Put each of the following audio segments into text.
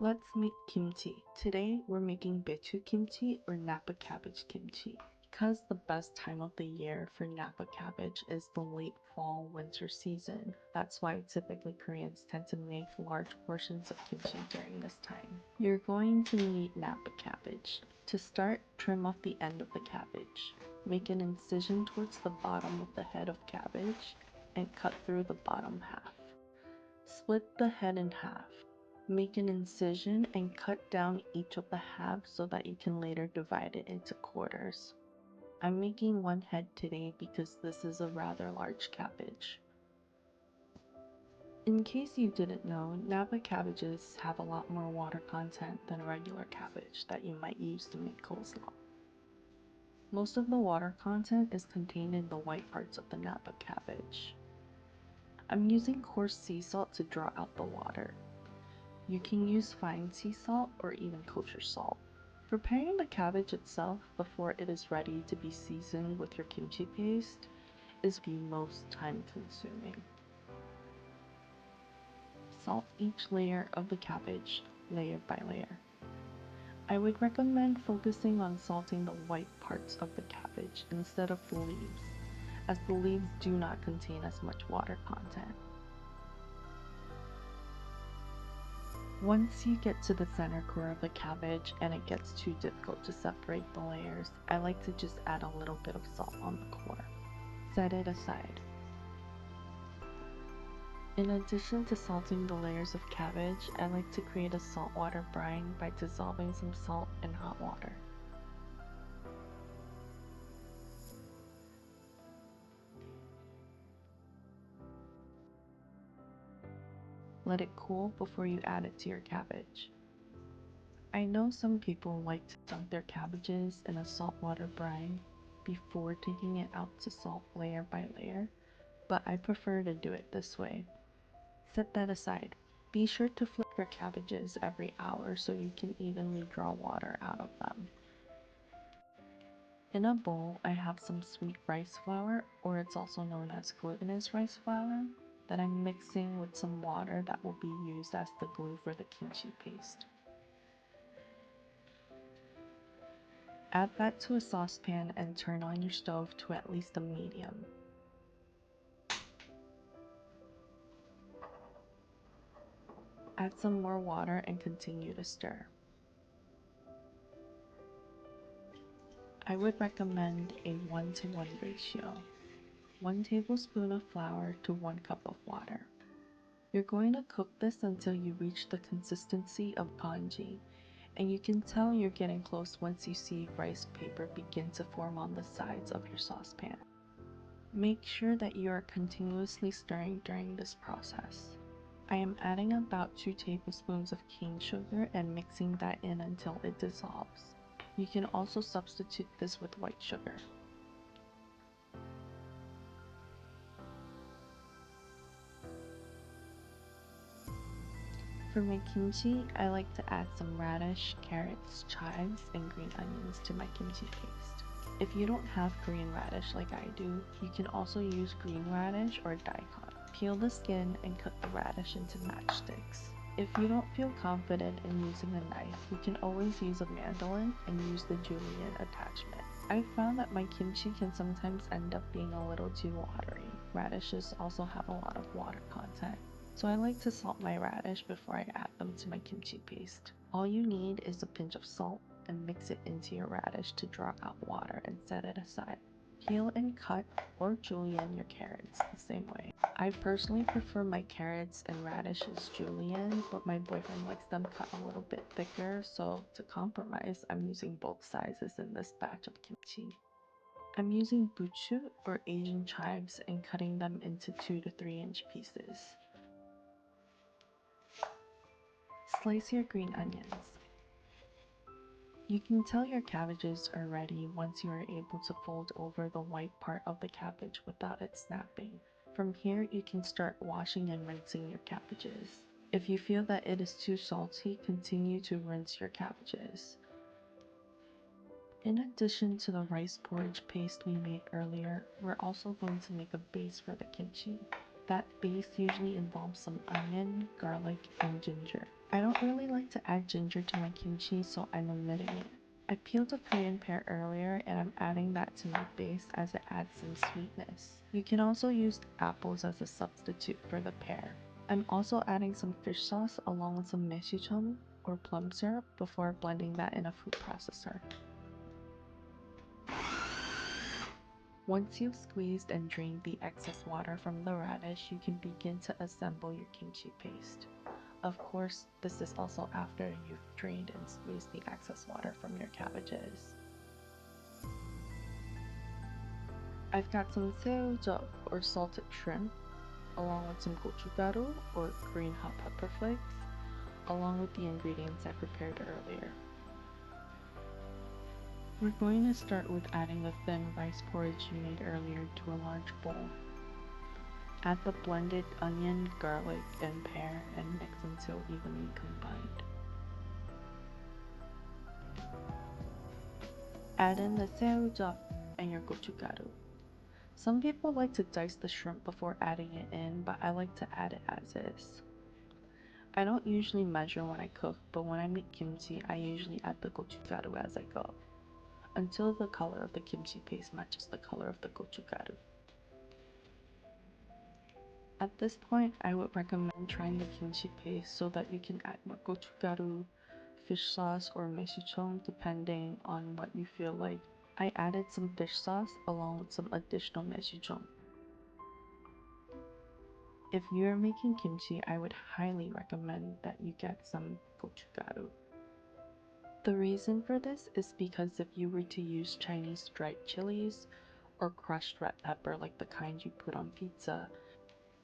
Let's make kimchi. Today we're making bechu kimchi or Napa cabbage kimchi. Because the best time of the year for Napa cabbage is the late fall winter season. That's why typically Koreans tend to make large portions of kimchi during this time. You're going to need Napa cabbage. To start, trim off the end of the cabbage. Make an incision towards the bottom of the head of cabbage and cut through the bottom half. Split the head in half. Make an incision and cut down each of the halves so that you can later divide it into quarters. I'm making one head today because this is a rather large cabbage. In case you didn't know, Napa cabbages have a lot more water content than regular cabbage that you might use to make coleslaw. Most of the water content is contained in the white parts of the Napa cabbage. I'm using coarse sea salt to draw out the water. You can use fine sea salt or even kosher salt. Preparing the cabbage itself before it is ready to be seasoned with your kimchi paste is the most time consuming. Salt each layer of the cabbage, layer by layer. I would recommend focusing on salting the white parts of the cabbage instead of the leaves, as the leaves do not contain as much water content. Once you get to the center core of the cabbage and it gets too difficult to separate the layers, I like to just add a little bit of salt on the core. Set it aside. In addition to salting the layers of cabbage, I like to create a saltwater brine by dissolving some salt in hot water. Let it cool before you add it to your cabbage. I know some people like to dunk their cabbages in a saltwater brine before taking it out to salt layer by layer, but I prefer to do it this way. Set that aside. Be sure to flip your cabbages every hour so you can evenly draw water out of them. In a bowl, I have some sweet rice flour, or it's also known as glutinous rice flour, that I'm mixing with some water that will be used as the glue for the kimchi paste. Add that to a saucepan and turn on your stove to at least a medium. Add some more water and continue to stir. I would recommend a 1-to-1 ratio. 1 tablespoon of flour to 1 cup of water. You're going to cook this until you reach the consistency of congee, and you can tell you're getting close once you see rice paper begin to form on the sides of your saucepan. Make sure that you are continuously stirring during this process. I am adding about 2 tablespoons of cane sugar and mixing that in until it dissolves. You can also substitute this with white sugar. For my kimchi, I like to add some radish, carrots, chives, and green onions to my kimchi paste. If you don't have Korean radish like I do, you can also use green radish or daikon. Peel the skin and cut the radish into matchsticks. If you don't feel confident in using a knife, you can always use a mandolin and use the julienne attachment. I've found that my kimchi can sometimes end up being a little too watery. Radishes also have a lot of water content, so I like to salt my radish before I add them to my kimchi paste. All you need is a pinch of salt and mix it into your radish to draw out water and set it aside. Peel and cut or julienne your carrots the same way. I personally prefer my carrots and radishes julienne, but my boyfriend likes them cut a little bit thicker, so to compromise, I'm using both sizes in this batch of kimchi. I'm using buchu or Asian chives and cutting them into 2 to 3 inch pieces. Slice your green onions. You can tell your cabbages are ready once you are able to fold over the white part of the cabbage without it snapping. From here, you can start washing and rinsing your cabbages. If you feel that it is too salty, continue to rinse your cabbages. In addition to the rice porridge paste we made earlier, we're also going to make a base for the kimchi. That base usually involves some onion, garlic, and ginger. I don't really like to add ginger to my kimchi, so I'm omitting it. I peeled a Korean pear earlier and I'm adding that to my base as it adds some sweetness. You can also use apples as a substitute for the pear. I'm also adding some fish sauce along with some meshichon or plum syrup before blending that in a food processor. Once you've squeezed and drained the excess water from the radish, you can begin to assemble your kimchi paste. Of course, this is also after you've drained and squeezed the excess water from your cabbages. I've got some 새우젓 or salted shrimp, along with some gochugaru or green hot pepper flakes, along with the ingredients I prepared earlier. We're going to start with adding the thin rice porridge you made earlier to a large bowl. Add the blended onion, garlic, and pear and mix until evenly combined. Add in the 새우젓 and your gochugaru. Some people like to dice the shrimp before adding it in, but I like to add it as is. I don't usually measure when I cook, but when I make kimchi, I usually add the gochugaru as I go, until the color of the kimchi paste matches the color of the gochugaru. At this point, I would recommend trying the kimchi paste so that you can add more gochugaru, fish sauce, or meshichon depending on what you feel like. I added some fish sauce along with some additional meshichon. If you're making kimchi, I would highly recommend that you get some gochugaru. The reason for this is because if you were to use Chinese dried chilies or crushed red pepper like the kind you put on pizza,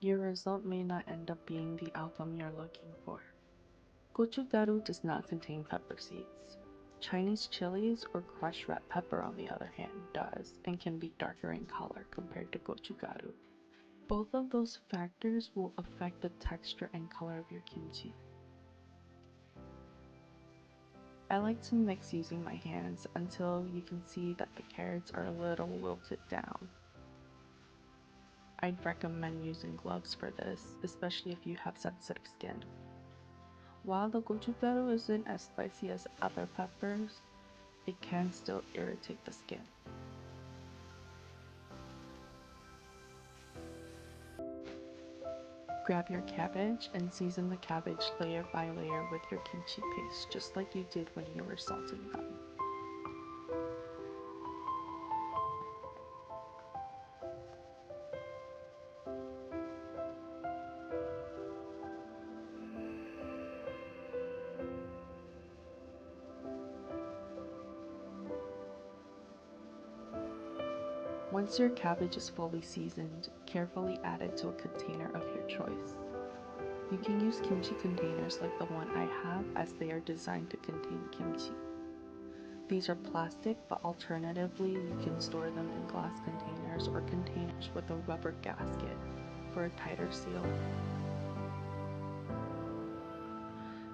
your result may not end up being the outcome you're looking for. Gochugaru does not contain pepper seeds. Chinese chilies or crushed red pepper, on the other hand, does and can be darker in color compared to gochugaru. Both of those factors will affect the texture and color of your kimchi. I like to mix using my hands until you can see that the carrots are a little wilted down. I'd recommend using gloves for this, especially if you have sensitive skin. While the gochugaru isn't as spicy as other peppers, it can still irritate the skin. Grab your cabbage and season the cabbage layer by layer with your kimchi paste, just like you did when you were salting them. Once your cabbage is fully seasoned, carefully add it to a container of your choice. You can use kimchi containers like the one I have, as they are designed to contain kimchi. These are plastic, but alternatively you can store them in glass containers or containers with a rubber gasket for a tighter seal.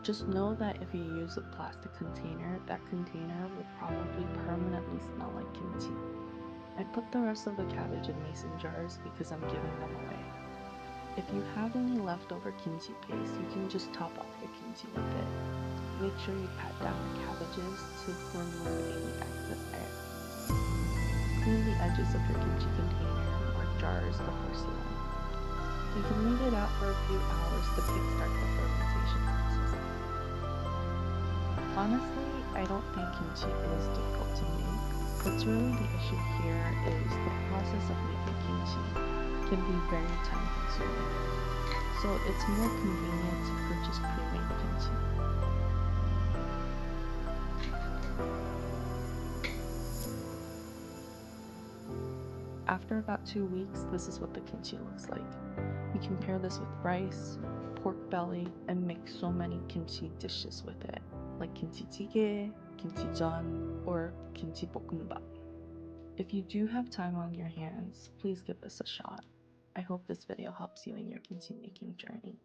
Just know that if you use a plastic container, that container will probably permanently smell like kimchi. I put the rest of the cabbage in mason jars because I'm giving them away. If you have any leftover kimchi paste, you can just top off your kimchi with it. Make sure you pat down your cabbages to remove any excess air. Clean the edges of your kimchi container or jars before sealing. You can leave it out for a few hours to kickstart the fermentation process. Honestly, I don't think kimchi is difficult to make. What's really the issue here is the process of making kimchi can be very time consuming. So it's more convenient to purchase pre-made kimchi. After about 2 weeks, this is what the kimchi looks like. You can pair this with rice, pork belly, and make so many kimchi dishes with it, like kimchi jjigae, kimchi jeon, or kimchi bokkeumbap. If you do have time on your hands, please give this a shot. I hope this video helps you in your kimchi making journey.